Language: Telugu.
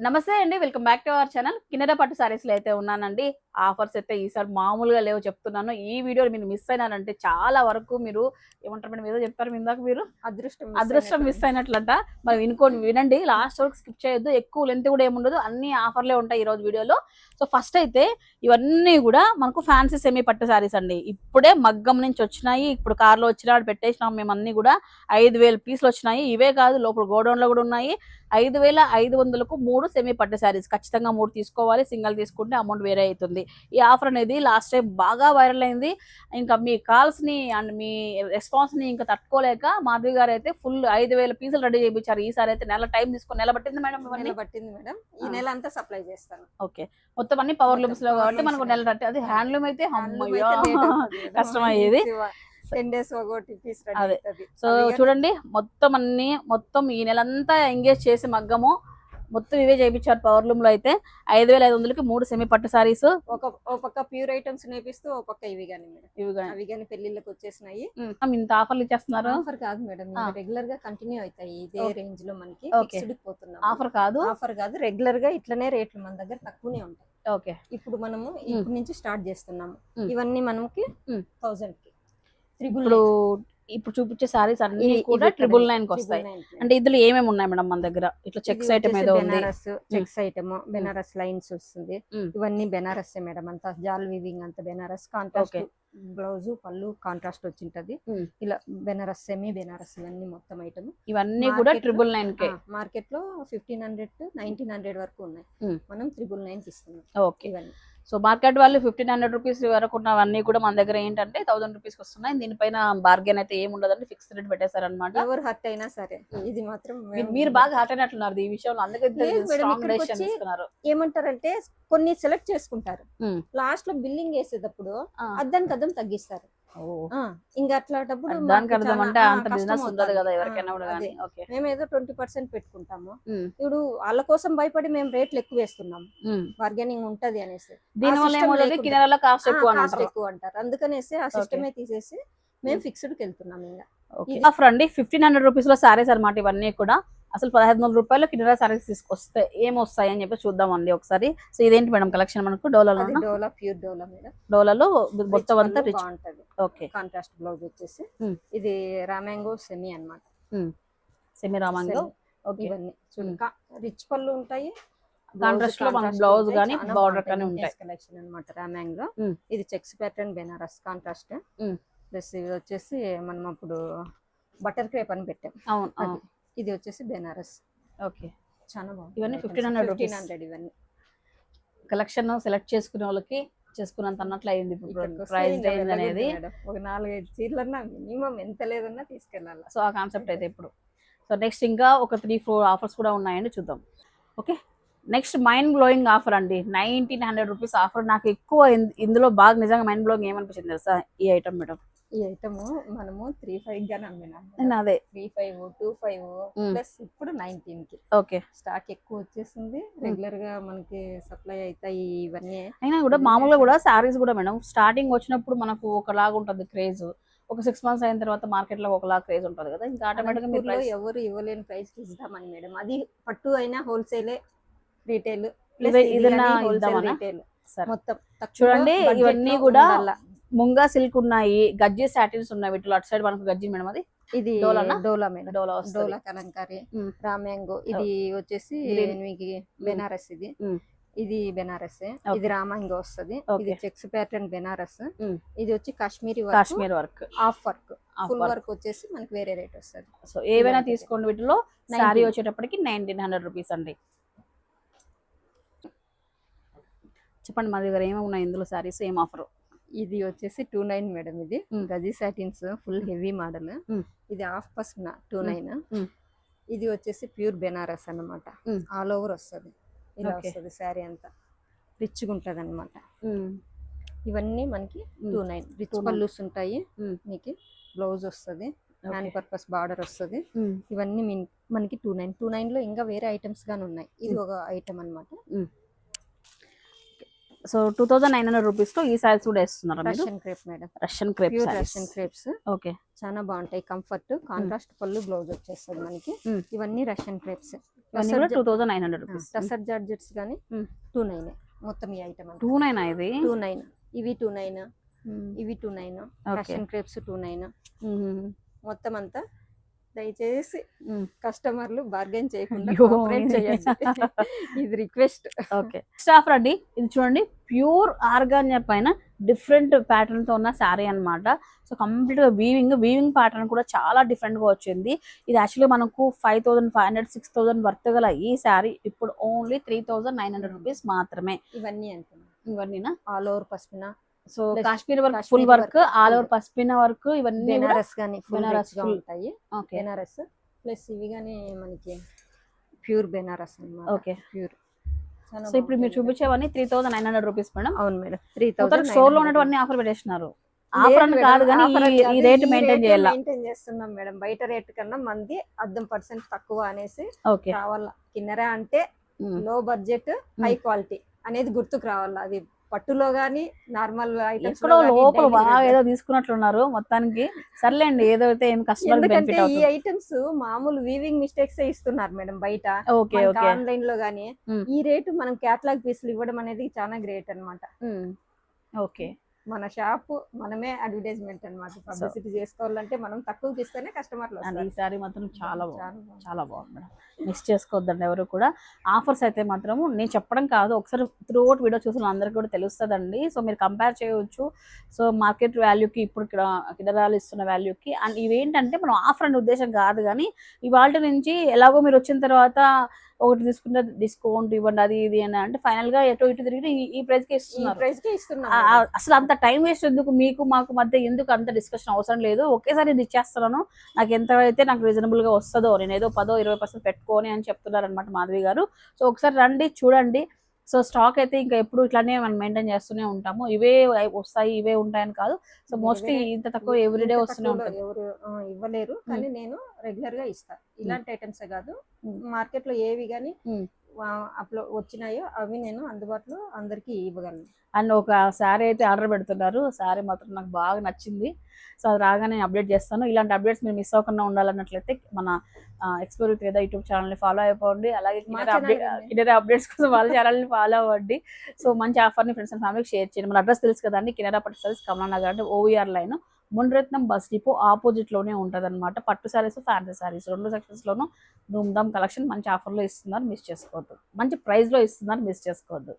నమస్తే అండి, welcome back to our channel. కిన్నెర పట్టు సారీస్లో అయితే ఉన్నానండి. ఆఫర్స్ అయితే ఈసారి మామూలుగా లేవు చెప్తున్నాను. ఈ వీడియో మీరు మిస్ అయినారంటే చాలా వరకు మీరు ఏమంటారు మేడం, ఏదో చెప్పారు ఇందాక మీరు, అదృష్టం మిస్ అయినట్లంట. మరి వినండి, లాస్ట్ వరకు స్కిప్ చేయొద్దు. ఎక్కువ లెంత్ కూడా ఏముండదు, అన్ని ఆఫర్లే ఉంటాయి ఈ రోజు వీడియోలో. సో ఫస్ట్ అయితే ఇవన్నీ కూడా మనకు ఫ్యాన్సీ సెమీ పట్టు సారీస్ అండి. ఇప్పుడే మగ్గం నుంచి వచ్చినాయి, ఇప్పుడు కార్లో వచ్చినాడు పెట్టేసినాం మేము. అన్ని కూడా 5,000 పీసులు వచ్చినాయి. ఇవే కాదు, లోపల గోడౌన్ లో కూడా ఉన్నాయి. 5,500కు 3 సెమీ పట్టు శారీస్. ఖచ్చితంగా 3 తీసుకోవాలి, సింగిల్ తీసుకుంటే అమౌంట్ వేరే అవుతుంది. ఈ ఆఫర్ అనేది లాస్ట్ టైం బాగా వైరల్ అయింది. ఇంకా మీ కాల్స్ ని అండ్ మీ రెస్పాన్స్ ని ఇంకా తట్టుకోలేక మాధవి గారు అయితే ఫుల్ 5,000 పీసులు రెడీ చేయించారు. ఈసారి అయితే నెల టైం తీసుకొని, నెల పట్టింది మేడం? పట్టింది మేడం. ఈ నెల అంతా సప్లై చేస్తాను. ఓకే, మొత్తం అన్ని పవర్ లూమ్స్ లో కాబట్టి మనకు నెల పట్టి, అది హ్యాండ్లూమ్ అయితే కష్టం అయ్యేది. 10 days ఒకటి పీస్ అదే. సో చూడండి, మొత్తం ఈ నెలంతా ఎంగేజ్ చేసి మగ్గము మొత్తం ఇవే చేయించారు పవర్ లూమ్ లో. అయితే 5,500కి 3 సెమీ పట్టు సారీస్. ఒక పక్క ప్యూర్ ఐటమ్స్ నేపిస్తూ ఒక పక్క ఇవి గానీ పెళ్లిళ్ళకి వచ్చేసినాయి. ఇంత ఆఫర్లు ఇచ్చేస్తున్నారు. ఆఫర్ కాదు మేడం, రెగ్యులర్ గా కంటిన్యూ అవుతాయి ఇదే రేంజ్ లో. మనకి ఆఫర్ కాదు, రెగ్యులర్ గా ఇట్లనే రేట్లు మన దగ్గర తక్కువనే ఉంటాయి. ఓకే, ఇప్పుడు మనము ఇప్పటి నుంచి స్టార్ట్ చేస్తున్నాము. ఇవన్నీ మనకి 1000 కి. ఇప్పుడు చూపించే సారీస్ అన్ని కూడా 999 కి వస్తాయి. అంటే ఇందులో ఏమేమి ఉన్నాయి మేడం మన దగ్గర? ఇట్లా చెక్స్ ఐటమ్ ఏదో ఉంది, చెక్స్ ఐటమ్, బెనారస్ లైన్స్ వస్తుంది. ఇవన్నీ బెనారస్ మేడం, అంతా జాల్ వీవింగ్ అంతా బెనారస్. కాంట్రాస్ట్ బ్లౌజ్ పళ్ళు కాంట్రాస్ట్ వచ్చింటది. ఇలా బెనారస్, సెమీ బెనారస్, ఇవన్నీ మొత్తం ఐటమ్. ఇవన్నీ కూడా 999 కి. మార్కెట్ లో 1500 to 1900 వరకు ఉన్నాయి. మనం 999 ఇస్తున్నాం. ఓకే, సో మార్కెట్ వాళ్ళు 1500 రూపీస్ వరకు ఉన్నవన్నీ కూడా మన దగ్గర ఏంటంటే 1000 రూపీస్ వస్తున్నాయి. దీనిపైన బార్గెన్ అయితే ఏమి ఉండదండి, ఫిక్స్డ్ రేట్ పెట్టేశారు అనమాట. ఎవరు హర్ట్ అయినా సరే, ఇది మాత్రం మీరు బాగా హర్ట్ అయినట్లున్నారు ఈ విషయంలో. అందుకే ఏమంటారంటే కొన్ని సెలెక్ట్ చేసుకుంటారు, లాస్ట్ లో బిల్లింగ్ వేసేటప్పుడు అద్దానికి అద్దం తగ్గిస్తారు. ఇంకా అట్లాంటప్పుడు మేమేదో 20% పెట్టుకుంటాము. ఇప్పుడు వాళ్ళ కోసం భయపడి మేము రేట్లు ఎక్కువ వేస్తున్నాము, బార్గెనింగ్ ఉంటది అనేసి. ఎక్కువ అంటారు, అందుకనేసి ఆ సిస్టమే తీసేసి మేము ఫిక్స్డ్ కి వెళ్తున్నాం. ఇంకా ఆఫర్ అండి 1500 రూపీస్ లో సారీస్ అనమాట. ఇవన్నీ కూడా అసలు 1500 రూపాయలు కిన్నెర సారీస్ తీసుకొస్తే ఏమొస్తాయి అని చెప్పి చూద్దామండి ఒకసారి. సో ఇదేంటి మేడం కలెక్షన్? మనకు డోలాలో ప్యూర్ డోలా మేడం. డోలాలో మొత్తం అంతా బాగుంటది. ఓకే, కాంట్రాస్ట్ బ్లౌజ్ వచ్చేసి ఇది రామాంగో సెమీ అన్నమాట. సెమీ రామాంగో. ఇవన్నీ రిచ్ పళ్ళు ఉంటాయి, కాంట్రాస్ట్ లో మన బ్లౌజ్ గానీ బార్డర్ గానీ ఉంటాయి. కలెక్షన్ అన్నమాట రామాంగో. ఇది checks pattern Banaras contrast. Plus ఇది వచ్చేసి మనం అప్పుడు బటర్ క్రేప్ అని పెట్టాం. అవును, ఇది వచ్చేసి బెనారస్. ఓకే, చాలా బాగుంది. ఇవన్నీ 1500. ఇవన్నీ కలెక్షన్ సెలెక్ట్ చేసుకునే వాళ్ళకి చేసుకున్నంత అన్నట్లు అయింది ప్రైస్ రేంజ్ అనేది. ఒక 4-5 చీరలన్నా మినిమం ఎంత లేదన్నా తీసుకెళ్ళాలి. సో ఆ కాన్సెప్ట్ అయితే ఇప్పుడు. సో నెక్స్ట్ ఇంకా ఒక 3-4 ఆఫర్స్ కూడా ఉన్నాయండి, చూద్దాం. Okay, next mind blowing offer అండి. 1900 రూపీస్ ఆఫర్. నాకు ఎక్కువ ఇందులో బాగా నిజంగా మైండ్ బ్లోయింగ్ ఏమనిపించింది తెలుసా? ఈ ఐటమ్ మేడం. ఈ ఐటమ్ మనము 35 గానే అమ్మినాము. అదే 35, 25 ప్లస్ ఇప్పుడు 19 కి. ఓకే, స్టాక్ ఎక్కువ వచ్చేసింది. రెగ్యులర్ గా మనకి సప్లై అవుతాయి ఇవన్నీ. అయినా కూడా మామూలుగా కూడా సారీస్ కూడా మేడం స్టార్టింగ్ వచ్చినప్పుడు మనకు ఒకలాగా ఉంటుంది క్రేజ్. ఒక 6 months అయిన తర్వాత మార్కెట్ లో ఒకలాగా క్రేజ్ ఉంటుంది కదా, ఇంకా ఆటోమేటిక్ గా ఎవరు ఇవ్వలేని ప్రైస్ కి ఇద్దామని మేడం. అది పట్టు అయినా హోల్సేలే, రీటైల్ మొత్తం. చూడండి ఇవన్నీ కూడా ముంగా సిల్క్ ఉన్నాయి, గజ్జి సాటిన్స్ ఉన్నాయి. వీటిలో అటు సైడ్ మనకు గజ్జి మేడం. అది ఇది డోలా మేడం, డోలా కలంకారీ రామాంగో. ఇది వచ్చేసి బెనారస్. ఇది బెనారస్, ఇది రామాంగో వస్తుంది. ఇది చెక్స్ ప్యాటర్న్ బెనారస్. ఇది వచ్చి Kashmir work, half work. Full work వచ్చేసి మనకి వేరే రేట్ వస్తుంది. సో ఏవైనా తీసుకోండి. వీటిలో సారీ వచ్చేటప్పటికి 1900 రూపీస్ అండి. చెప్పండి మా దగ్గర ఏమేమి ఉన్నాయి ఇందులో సారీస్, ఏం ఆఫర్? ఇది వచ్చేసి 29 మేడం. ఇది Gaji satins full heavy model. ఇది హాఫ్ పసున 29. ఇది వచ్చేసి ప్యూర్ బెనారస్ అన్నమాట. ఆల్ ఓవర్ వస్తుంది, ఇలా వస్తుంది శారీ అంతా. రిచ్గా ఉంటుంది అనమాట. ఇవన్నీ మనకి 29. రిచ్ పల్లూస్ ఉంటాయి, మీకు బ్లౌజ్ వస్తుంది, హ్యాండ్ పర్పస్ బార్డర్ వస్తుంది. ఇవన్నీ మనకి 29 లో ఇంకా వేరే ఐటమ్స్ గానీ ఉన్నాయి. ఇది ఒక ఐటమ్ అనమాట. సో 2900 రూపీస్ తో ఈ సారీస్ కూడా వేస్తున్నారు. Russian crepe madam, Russian crepes. Okay, చాలా బాగుంటాయి. కంఫర్ట్, కాంట్రాస్ట్ పళ్ళు బ్లౌజ్ వచ్చేస్తుంది మనకి. ఇవన్నీ రష్యన్ క్రేప్స్. ఇవన్నీ కూడా 2900 రూపీస్. టసర్ జార్జెట్స్ కానీ Hmm. 29 మొత్తం ఈ ఐటమ్ 29 ఇది 29 ఇవి 29 ఇవి 29 ఓకే. ఫ్యాషన్ క్రేప్స్ 29 మ్మ్. మొత్తం అంతా దయచేసి మ్మ్. కస్టమర్లు బార్గెన్ చేయకుండా అయ్యో. కోఆపరేట్ చేయండి ఇది రిక్వెస్ట్. ఓకే స్టాఫ్ అండి, ఇది చూడండి ప్యూర్ ఆర్గాన్జా పైన డిఫరెంట్ ప్యాటర్న్ తో ఉన్న శారీ అన్నమాట. సో కంప్లీట్ గా వీవింగ్ ప్యాటర్న్ కూడా చాలా డిఫరెంట్ గా వచ్చింది. ఇది యాక్చువల్లీ మనకు 5500 6000 వర్త్ గల ఈ శారీ ఇప్పుడు ఓన్లీ 3900 రూపీస్ మాత్రమే. ఇవన్నీ అనుకున్నాం ఇవన్నీనా ఆల్ ఓవర్ పసుపున so Plus Kashmir work Kashmir full work work, all full. Over pashmina work ఇవన్నీ కూడా బెనారస్ కానీ ఫుల్ బెనారస్ గా full. ఉంటాయి. ఓకే బెనారస్ ప్లస్ ఇవి కానీ మనకి ప్యూర్ బెనారస్ అన్నమాట. ఓకే. ప్యూర్ సో ఇప్పుడు మీరు చూపించేవన్నీ 3900 రూపీస్ మేడం. అవును మేడం. స్టోర్ లో ఉన్నటువంటి ఆఫర్ పెట్టేస్తున్నారు. ఆఫర్ అని కాదు కానీ ఈ రేట్ మెయింటైన్ చేయాలి. మెయింటైన్ చేస్తున్నాం మేడం. బయట రేట్ కన్నా మంది 10% తక్కువ అనేసి ఓకే. రావాలా. కిన్నెరా అంటే లో బడ్జెట్ హై క్వాలిటీ అనేది గుర్తుకు రావాలా. అది పట్టులో గానీ నార్మల్ ఐటమ్స్ ఎక్కడో లోపల బాగా ఏదో తీసుకున్నట్లున్నారు మొత్తానికి. సర్లేండి ఏదో అయితే ఏం కస్టమర్ ఎందుకంటే బెనిఫిట్ ఈ అవుతుంది. ఐటమ్స్ మామూలు వీవింగ్ మిస్టేక్స్ ఇస్తున్నారు మేడం బయట. Okay okay. ఆన్లైన్ లో గానీ Hmm. ఈ రేటు మనం క్యాటలాగ్ పీసులు ఇవ్వడం అనేది చాలా గ్రేట్ అన్నమాట. ఓకే. మన షాప్ మనమే అడ్వర్టైజ్మెంట్ అన్నమాట. పబ్లిసిటీ చేసుకోవాలంటే మనం తక్కువకి ఇస్తేనే కస్టమర్లు అండ్ వస్తారు. ఈ సారీ మాత్రం చాలా బాగుంది. చాలా చాలా బాగుంది మేడం. మిస్ చేసుకోవద్దండి ఎవరు కూడా. ఆఫర్స్ అయితే మాత్రము నేను చెప్పడం కాదు, ఒకసారి త్రూఅవుట్ వీడియో చూసిన అందరికీ కూడా తెలుస్తుందండి. సో మీరు కంపేర్ చేయవచ్చు. సో మార్కెట్ వాల్యూకి ఇప్పుడు ఇక్కడ కిడరాలు ఇస్తున్న వాల్యూకి. అండ్ ఇవేంటంటే మనం ఆఫర్ అనే ఉద్దేశం కాదు కానీ ఇవాళ నుంచి ఎలాగో మీరు వచ్చిన తర్వాత ఒకటి తీసుకుంటే డిస్కౌంట్ ఇవ్వండి అది ఇది అని అంటే ఫైనల్ గా ఎటు ఇటు తిరిగి ఈ ప్రైస్ కి ఈ ఇస్తున్నారు. ప్రైస్ కి ఇస్తున్నాం ఆ- మేడం. అసలు అంత టైం వేస్ట్ ఎందుకు, మీకు మాకు మధ్య ఎందుకు అంత డిస్కషన్ అవసరం లేదు. ఒకేసారి నేను ఇచ్చేస్తున్నాను, నాకు ఎంత అయితే నాకు రీజనబుల్ గా వస్తుందో, నేను ఏదో 10-20% పెట్టుకొని అని చెప్తున్నారు అనమాట మాధవి గారు. సో ఒకసారి రండి చూడండి. సో స్టాక్ అయితే ఇంకా ఎప్పుడు ఇట్లానే మనం మెయింటైన్ చేస్తూనే ఉంటాము. ఇవే వస్తాయి ఇవే ఉంటాయని కాదు. సో మోస్ట్లీ ఇంత తక్కువ ఎవ్రీడే ఇంత వస్తూనే తక్కువలో ఉంటుంది. ఎవరు ఇవ్వలేరు కానీ నేను రెగ్యులర్ గా ఇస్తా. ఇలాంటి ఐటమ్స్ కాదు మార్కెట్ లో ఏవి గానీ Hmm. అప్లోడ్ వచ్చినాయో అవి నేను అందుబాటులో అందరికి ఇవ్వగలను. అండ్ ఒక శారీ అయితే ఆర్డర్ పెడుతున్నారు. శారీ మాత్రం నాకు బాగా నచ్చింది. సో అది రాగానే నేను అప్డేట్ చేస్తాను. ఇలాంటి అప్డేట్స్ మీరు మిస్ అవ్వకుండా ఉండాలన్నట్లయితే మన ఎక్స్ప్లోర్ విత్ వేద యూట్యూబ్ ఛానల్ని ఫాలో అయిపోండి. అలాగే కినరా అప్డేట్స్ కోసం వాళ్ళ ఛానల్ని ఫాలో అవ్వండి. సో మంచి ఆఫర్ని ఫ్రెండ్స్ అండ్ ఫ్యామిలీకి షేర్ చేయండి. మన అడ్రస్ తెలుసు కదండి, కినరా పట్టు సారీస్ కమలానగర్ అంటే OVR line Munirathnam bus depot opposite లోనే ఉంటుంది అనమాట. పట్టు శారీస్ ఫ్యాన్సీ శారీస్ 2 సెక్షన్స్ లోనూ ధూమ్ధామ్ కలెక్షన్ మంచి ఆఫర్లో ఇస్తున్నారు, మిస్ చేసుకోవద్దు. మంచి ప్రైస్ లో ఇస్తున్నారు, మిస్ చేసుకోవద్దు.